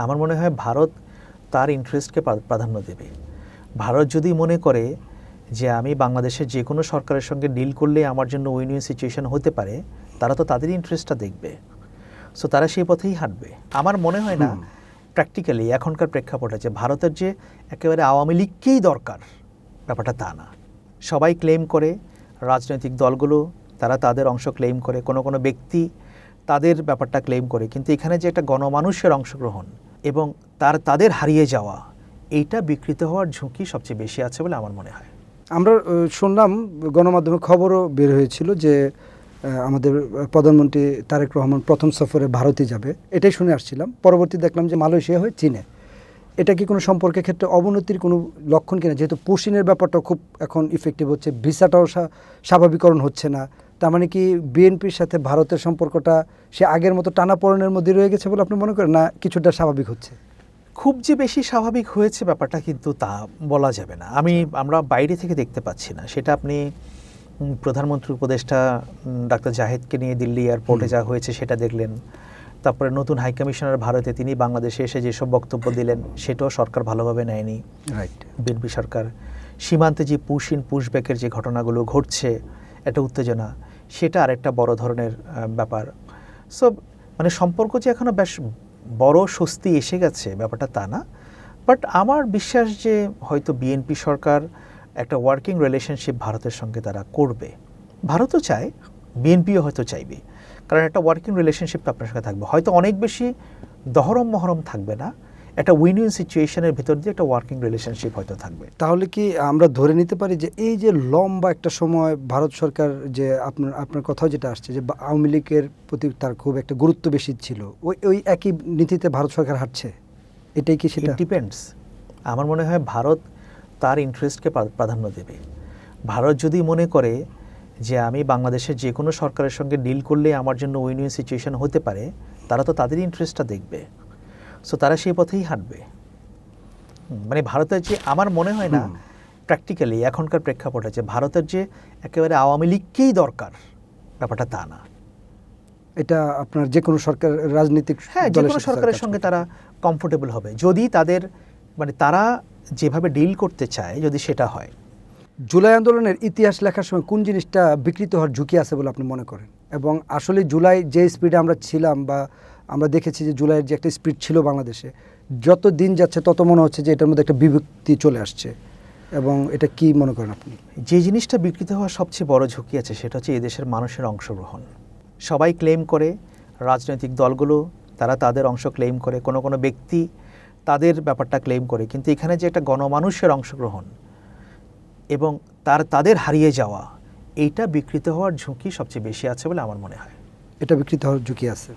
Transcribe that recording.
আমার মনে হয় ভারত তার ইন্টারেস্টকে প্রাধান্য দেবে। ভারত যদি মনে করে যে আমি বাংলাদেশের যে কোনো সরকারের সঙ্গে ডিল করলে আমার জন্য উইন উইন সিচুয়েশন হতে পারে, তারা তো তাদের ইন্টারেস্টটা দেখবে। সো তারা সেই পথেই হাঁটবে। আমার মনে হয় না প্র্যাকটিক্যালি এখনকার প্রেক্ষাপটে যে ভারতের যে একেবারে আওয়ামী লীগকেই দরকার, ব্যাপারটা তা না। সবাই ক্লেম করে, রাজনৈতিক দলগুলো তারা তাদের অংশ ক্লেম করে, কোনো কোনো ব্যক্তি তাদের ব্যাপারটা ক্লেম করে, কিন্তু এখানে যে একটা গণমানুষের অংশগ্রহণ এবং তাদের হারিয়ে যাওয়া, এইটা বিকৃত হওয়ার ঝুঁকি সবচেয়ে বেশি আছে বলে আমার মনে হয়। আমরা শুনলাম, গণমাধ্যমে খবরও বের হয়েছিল যে আমাদের প্রধানমন্ত্রী তারেক রহমান প্রথম সফরে ভারতে যাবে, এটাই শুনে আসছিলাম। পরবর্তী দেখলাম যে মালয়েশিয়া হয়ে চীনে। এটা কি কোনো সম্পর্কের ক্ষেত্রে অবনতির কোনো লক্ষণ কিনা? যেহেতু পুশিনের ব্যাপারটা খুব এখন ইফেক্টিভ হচ্ছে, ভিসাটাও স্বাভাবিকরণ হচ্ছে না, তার মানে কি বিএনপির সাথে ভারতের সম্পর্কটা সে আগের মতো টানাপোড়েনের মধ্যে রয়ে গেছে বলে আপনি মনে করেন, না কিছুটা স্বাভাবিক হচ্ছে? খুব যে বেশি স্বাভাবিক হয়েছে ব্যাপারটা কিন্তু তা বলা যাবে না। আমরা বাইরে থেকে দেখতে পাচ্ছি না সেটা। আপনি প্রধানমন্ত্রী উপদেষ্টা ডাক্তার জাহেদকে নিয়ে দিল্লি এয়ারপোর্টে যা হয়েছে সেটা দেখলেন। তারপরে নতুন হাইকমিশনার ভারতে, তিনি বাংলাদেশে এসে যেসব বক্তব্য দিলেন সেটাও সরকার ভালোভাবে নেয়নি, রাইট। বিএনপি সরকার। সীমান্তে যে পুশব্যাকের যে ঘটনাগুলো ঘটছে, একটা উত্তেজনা, সেটা আরেকটা বড় ধরনের ব্যাপার। সো মানে সম্পর্ক যে এখনো বেশ বড় স্বস্তি এসে গেছে ব্যাপারটা তা না। বাট আমার বিশ্বাস যে হয়তো বিএনপি সরকার একটা ওয়ার্কিং রিলেশনশিপ ভারতের সঙ্গে তারা করবে। ভারতও চায়, বিএনপিও হয়তো চাইবে, কারণ একটা ওয়ার্কিং রিলেশনশিপ তো আপনার সঙ্গে থাকবে। হয়তো অনেক বেশি দহরম মহরম থাকবে না, একটা উইন উইন সিচুয়েশনের ভিতর দিয়ে একটা ওয়ার্কিং রিলেশনশিপ হয়তো থাকবে। তাহলে কি আমরা ধরে নিতে পারি যে এই যে লম্বা একটা সময় ভারত সরকার, যে আপনার কথাও যেটা আসছে যে আওয়ামী লীগের প্রতি তার খুব একটা গুরুত্ব বেশি ছিল, ওই একই নীতিতে ভারত সরকার হাঁটছে, এটাই কি সেটা? It depends. আমার মনে হয় ভারত তার ইন্টারেস্টকে প্রাধান্য দেবে। ভারত যদি মনে করে যে আমি বাংলাদেশের যে কোনো সরকারের সঙ্গে ডিল করলে আমার জন্য উইন উইন সিচুয়েশন হতে পারে, তারা তো তাদের ইন্টারেস্টটা দেখবে। সো তারা সেই পথেই হাঁটবে। মানে ভারতের যে, আমার মনে হয় না প্র্যাকটিক্যালি এখনকার প্রেক্ষাপটে যে ভারতের যে একেবারে আওয়ামী লীগকেই দরকার, ব্যাপারটা তা না। এটা আপনার যে কোনো সরকার, রাজনীতিক যে কোনো সরকারের সঙ্গে তারা কমফোর্টেবল হবে যদি তাদের মানে তারা যেভাবে ডিল করতে চায়, যদি সেটা হয়। জুলাই আন্দোলনের ইতিহাস লেখার সময় কোন জিনিসটা বিকৃত হওয়ার ঝুঁকি আছে বলে আপনি মনে করেন? এবং আসলে জুলাই যে স্পিডে আমরা ছিলাম, বা আমরা দেখেছি যে জুলাইয়ের যে একটা স্পিড ছিল বাংলাদেশে, যত দিন যাচ্ছে তত মনে হচ্ছে যে এটার মধ্যে একটা বিভক্তি চলে আসছে, এবং এটা কি মনে করেন আপনি? যে জিনিসটা বিকৃত হওয়ার সবচেয়ে বড় ঝুঁকি আছে সেটা হচ্ছে এদেশের মানুষের অংশগ্রহণ। সবাই ক্লেম করে, রাজনৈতিক দলগুলো তারা তাদের অংশ ক্লেম করে, কোনো কোনো ব্যক্তি তাদের ব্যাপারটা ক্লেম করে, কিন্তু এখানে যে একটা গণমানুষের অংশগ্রহণ এবং তাদের হারিয়ে যাওয়া, এইটা বিকৃত হওয়ার ঝুঁকি সবচেয়ে বেশি আছে বলে আমার মনে হয়। এটা বিকৃত হওয়ার ঝুঁকি আছে।